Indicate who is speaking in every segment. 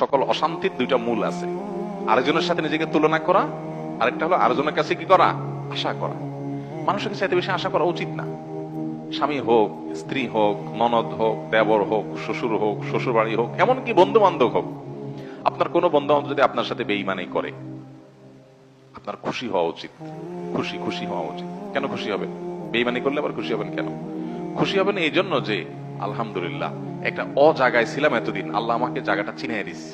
Speaker 1: সকল অশান্তির দুইটা মূল আছে। আরেকজনের সাথে নিজেকে তুলনা করা, আরেকটা হলো আরেকজনের কাছে কি করা, আশা করা। মানুষের চাইতে বেশি আশা করা উচিত না। স্বামী হোক, স্ত্রী হোক, ননদ হোক, দেবর হোক, শ্বশুর হোক, শ্বশুর বাড়ি হোক, এমনকি বন্ধু বান্ধব হোক, আপনার কোনো বন্ধু বান্ধব যদি আপনার সাথে বেঈমানি করে, আপনার খুশি হওয়া উচিত। খুশি হওয়া উচিত। কেন খুশি হবেন? বেঈমানি করলে আবার খুশি হবেন কেন? খুশি হবেন এই জন্য যে আলহামদুলিল্লাহ একটা জায়গায় ছিলাম এতদিন, আল্লাহ আমাকে জায়গাটা চিনিয়ে দিচ্ছে।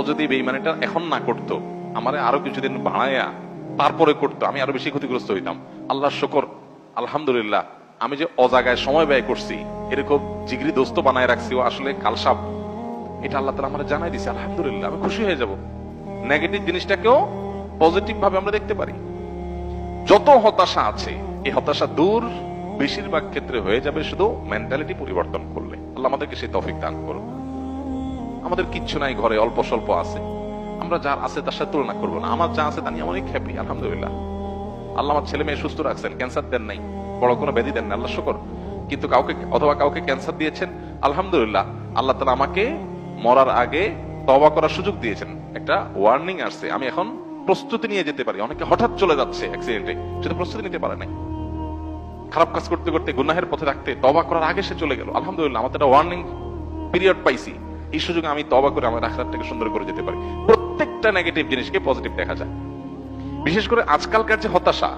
Speaker 1: যদি বেঈমানিটা এখন না করতো, আমারে আরো কিছুদিন বাড়াইয়া তারপরে করতো, আমি আরো বেশি ক্ষতিগ্রস্ত হইতাম। আল্লাহর শুকর, আলহামদুলিল্লাহ আমি যে অজাগায় সময় ব্যয় করছি, এরকম জিগরি দোস্ত বানায় রাখছি, ও আসলে কালসাপ, এটা আল্লাহ তাআলা আমারে জানাই দিছে। আলহামদুলিল্লাহ আমি খুশি হয়ে যাব। নেগেটিভ জিনিসটাকেও পজিটিভ ভাবে আমরা দেখতে পারি। যত হতাশা আছে, এই হতাশা দূর বেশিরভাগ ক্ষেত্রে হয়ে যাবে শুধু মেন্টালিটি পরিবর্তন করলে। আল্লাহ আমাদেরকে সেই তৌফিক দান করুন। আমাদের কিচ্ছু নাই ঘরে, অল্প স্বল্প আছে, আমরা যার আছে তার সাথে তুলনা করবো না। আমার যা আছে তা নিয়ে অনেক হ্যাপি, আলহামদুলিল্লাহ। আল্লাহ আমার ছেলে মেয়ে সুস্থ রাখছেন, ক্যান্সার দেন নাই, বড় কোনো ব্যাধি দেন না, আল্লাহ শুকর। কিন্তু কাউকে ক্যান্সার দিয়েছেন, আলহামদুলিল্লাহ আল্লাহ তাআলা আমাকে মরার আগে তওবা করার সুযোগ দিয়েছেন। একটা ওয়ার্নিং আসছে, আমি এখন প্রস্তুতি নিয়ে যেতে পারি। অনেকে হঠাৎ চলে যাচ্ছে অ্যাক্সিডেন্টে, সেটা প্রস্তুতি নিতে পারে নাই। খারাপ কাজ করতে করতে গুনাহের পথে থাকতে তওবা করার আগে সে চলে গেল। আলহামদুলিল্লাহ আমাদের একটা ওয়ার্নিং পিরিয়ড পাইছি, এই সুযোগে আমি তওবা করে আমার আখিরাতটাকে সুন্দর করে যেতে পারি। প্রত্যেকটা নেগেটিভ জিনিসকে পজিটিভ দেখা যায়। বিশেষ করে আজকালকার যে হতাশা,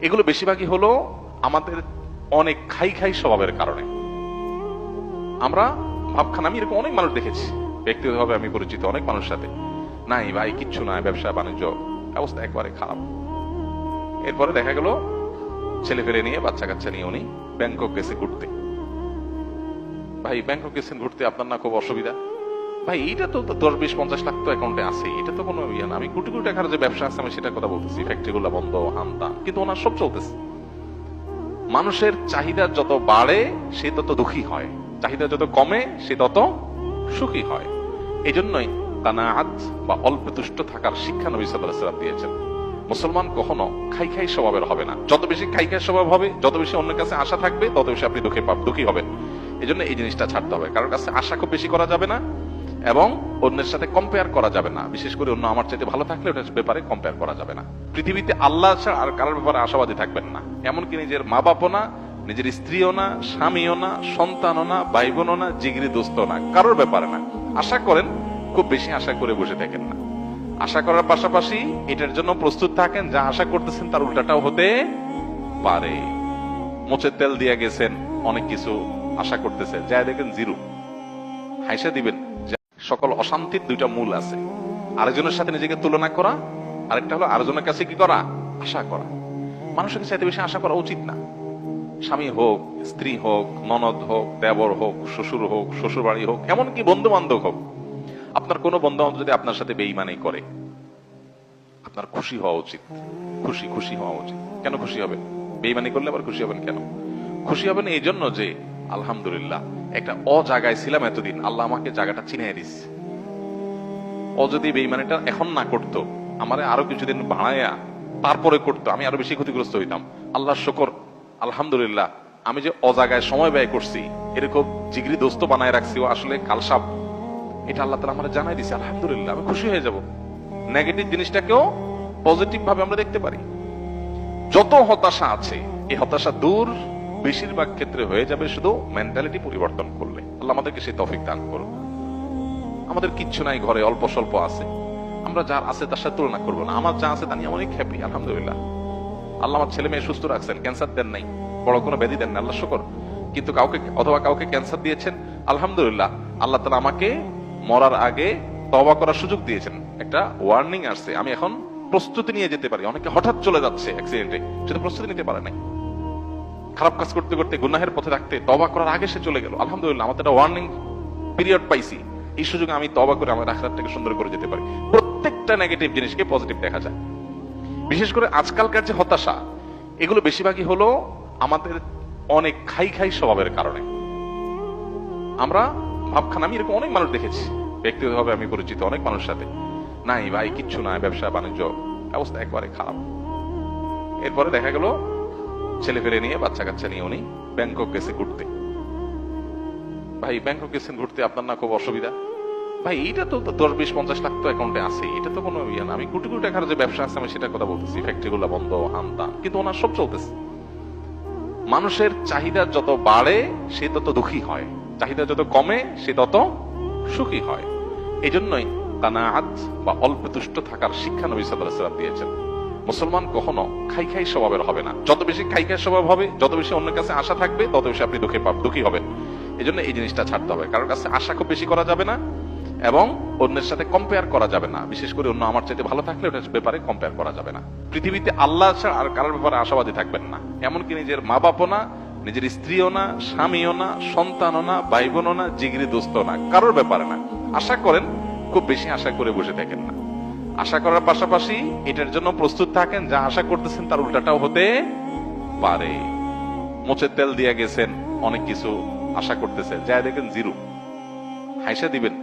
Speaker 1: এগুলো বেশিরভাগই হলো আমাদের অনেক খাই স্বভাবের কারণে। আমরা ভাবখানা, আমি এরকম অনেক মানুষ দেখেছি, ব্যক্তিগতভাবে আমি পরিচিত অনেক মানুষের সাথে, নাই ভাই কিচ্ছু নাই, ব্যবসা বাণিজ্য অবস্থা একবারে খারাপ। এরপরে দেখা গেল ছেলে ফেলে নিয়ে, বাচ্চা কাচ্চা নিয়ে উনি ব্যাংকক গেছে ঘুরতে। ভাই ব্যাংকক গেছেন ঘুরতে, আপনার না খুব অসুবিধা? ভাই এইটা তো 10-20-50 লাখ তো অ্যাকাউন্টে আছে, এটা তো কোনো ইয়ে না। আমি কোটি কোটি টাকার যে ব্যবসা আছে আমি সেটার কথা বলতেছি, ফ্যাক্টরি গুলো বন্ধ, হামতাম, কিন্তু ওনার সব চলতেছে। মানুষের চাহিদা যত বাড়ে সে তত দুঃখী হয়, চাহিদা যত কমে সে তত সুখী হয়। এই জন্যই কানাআত বা অল্প তুষ্ট থাকার শিক্ষা নবী সাল্লাল্লাহু আলাইহি ওয়াসাল্লাম দিয়েছেন। মুসলমান কখনো খাই স্বভাবের হবে না। যত বেশি খাই স্বভাব হবে, যত বেশি অন্যের কাছে আশা থাকবে, তত বেশি আপনি দুঃখী হবেন। এই জন্য এই জিনিসটা ছাড়তে হবে। কারোর কাছে আশা খুব বেশি করা যাবে না, এবং অন্যের সাথে কম্পেয়ার করা যাবে না। বিশেষ করে অন্য আমার চাইতে ভালো থাকলে ওটার ব্যাপারে কম্পেয়ার করা যাবে না। পৃথিবীতে আল্লাহ ছাড়া আর কারোর ব্যাপারে আশাবাদী থাকবেন না। এমনকি নিজের মা বাপও না, নিজের স্ত্রীও না, স্বামীও না, সন্তানও না, ভাই বোনও না, জিগরি দোস্ত না, কারোর ব্যাপারে না। আশা করেন, খুব বেশি আশা করে বসে থাকেন না। আশা করার পাশাপাশি এটার জন্য প্রস্তুত থাকেন, যা আশা করতেছেন তার উল্টাটাও হতে পারে। মোচের তেল দিয়ে গেছেন, অনেক কিছু আশা করতেছে, যাই দেখেন জিরো, হাইসা দিবেন। সকল অশান্তির দুইটা মূল আছে। আরেকজনের সাথে নিজেকে তুলনা করা, আরেকটা হলো আরেকজনের কাছে কি করা, আশা করা। মানুষের চাইতে বেশি আশা করা উচিত না। স্বামী হোক, স্ত্রী হোক, ননদ হোক, দেবর হোক, শ্বশুর হোক, শ্বশুর বাড়ি হোক, এমনকি বন্ধু বান্ধব হোক, আপনার কোনো বন্ধু বান্ধব যদি আপনার সাথে বেঈমানি করে, আপনার খুশি হওয়া উচিত। খুশি হওয়া উচিত। কেন খুশি হবেন? বেঈমানি করলে আবার খুশি হবেন কেন? খুশি হবেন এই জন্য যে আলহামদুলিল্লাহ একটা জায়গায় ছিলাম এতদিন, আল্লাহ আমাকে জায়গাটা চিনিয়ে দিচ্ছে। যদি বেঈমানিটা এখন না করতো, আমারে আরো কিছুদিন বাড়াইয়া তারপরে করতো, আমি আরো বেশি ক্ষতিগ্রস্ত হইতাম। আল্লাহর শুকর, আলহামদুলিল্লাহ আমি যে অজাগায় সময় ব্যয় করছি, এরকম জিগরি দোস্ত বানায় রাখছি, ও আসলে কালসাপ, এটা আল্লাহ তাআলা আমারে জানাই দিছে। আলহামদুলিল্লাহ আমি খুশি হয়ে যাব। নেগেটিভ জিনিসটাকেও পজিটিভ ভাবে আমরা দেখতে পারি। যত হতাশা আছে, এই হতাশা দূর বেশিরভাগ ক্ষেত্রে হয়ে যাবে শুধু মেন্টালিটি পরিবর্তন করলে। আল্লাহ আমাদেরকে সেই তৌফিক দান করুন। আমাদের কিচ্ছু নাই ঘরে, অল্প স্বল্প আছে, আমরা যার আছে তার সাথে তুলনা করবো না। আমার যা আছে তা নিয়ে অনেক হ্যাপি, আলহামদুলিল্লাহ। আল্লাহ আমার ছেলে মেয়ে সুস্থ রাখছেন, ক্যান্সার দেন নাই, বড় কোনো ব্যাধি দেন না, আল্লাহ শুকর। কিন্তু কাউকে ক্যান্সার দিয়েছেন, আলহামদুলিল্লাহ আল্লাহ তাআলা আমাকে মরার আগে তওবা করার সুযোগ দিয়েছেন। একটা ওয়ার্নিং আসছে, আমি এখন প্রস্তুতি নিয়ে যেতে পারি। অনেকে হঠাৎ চলে যাচ্ছে অ্যাক্সিডেন্টে, সেটা প্রস্তুতি নিতে পারে নাই। খারাপ কাজ করতে করতে গুনাহের পথে থাকতে তওবা করার আগে সে চলে গেল। আলহামদুলিল্লাহ আমাদের একটা ওয়ার্নিং পিরিয়ড পাইছি, এই সুযোগে আমি তওবা করে আমার আখিরাতটাকে সুন্দর করে যেতে পারি। প্রত্যেকটা নেগেটিভ জিনিসকে পজিটিভ দেখা যায়। বিশেষ করে আজকালকার যে হতাশা, এগুলো বেশিরভাগই হলো আমাদের অনেক খাই স্বভাবের কারণে। আমরা ভাবখানা, আমি এরকম অনেক মানুষ দেখেছি, ব্যক্তিগতভাবে আমি পরিচিত অনেক মানুষের সাথে, নাই ভাই কিচ্ছু নাই, ব্যবসা বাণিজ্য অবস্থা একবারে খারাপ। এরপরে দেখা গেল ছেলে ফেলে নিয়ে, বাচ্চা কাচ্চা নিয়ে উনি ব্যাংকক গেছে ঘুরতে। ভাই ব্যাংকক গেছেন ঘুরতে, আপনার না খুব অসুবিধা? ভাই এটা তো 10-20-50 লাখ তো অ্যাকাউন্টে আছে, এটা তো কোনো ইয়ে না। আমি কোটি কোটি টাকার যে ব্যবসা আছে আমি সেটা কথা বলতেছি, ফ্যাক্টরি গুলো বন্ধ, হামতাম, কিন্তু ওনার সব চলতেছে। মানুষের চাহিদা যত বাড়ে সে তত দুঃখী হয়, চাহিদা যত কমে সে তত সুখী হয়। এই জন্যই কানাআত বা অল্প তুষ্ট থাকার শিক্ষা নবী সাল্লাল্লাহু আলাইহি ওয়াসাল্লাম দিয়েছেন। মুসলমান কখনো খাই খাই স্বভাবের হবে না। যত বেশি খাই খাই স্বভাব হবে, যত বেশি অন্যের কাছে আশা থাকবে, তত বেশি আপনি দুঃখী হবেন। এই জন্য এই জিনিসটা ছাড়তে হবে। কারোর কাছে আশা খুব বেশি করা যাবে না, এবং অন্যের সাথে কম্পেয়ার করা যাবে না। বিশেষ করে অন্য আমার চাইতে ভালো থাকলে ওটার ব্যাপারে কম্পেয়ার করা যাবে না। পৃথিবীতে আল্লাহ ছাড়া আর কারোর ব্যাপারে আশাবাদী থাকবেন না। এমনকি নিজের মা বাপও না, নিজের স্ত্রীও না, স্বামীও না, সন্তানও না, ভাই বোনও না, জিগরি দোস্ত না, কারোর ব্যাপারে না। আশা করেন, খুব বেশি আশা করে বসে থাকেন না। আশা করার পাশাপাশি এটার জন্য প্রস্তুত থাকেন যা আশা করতেছেন তার উল্টাটাও হতে পারে। মোচের তেল দিয়ে গেছেন, অনেক কিছু আশা করতেছেন, যা দেখেন জিরো, হাইসা দিবেন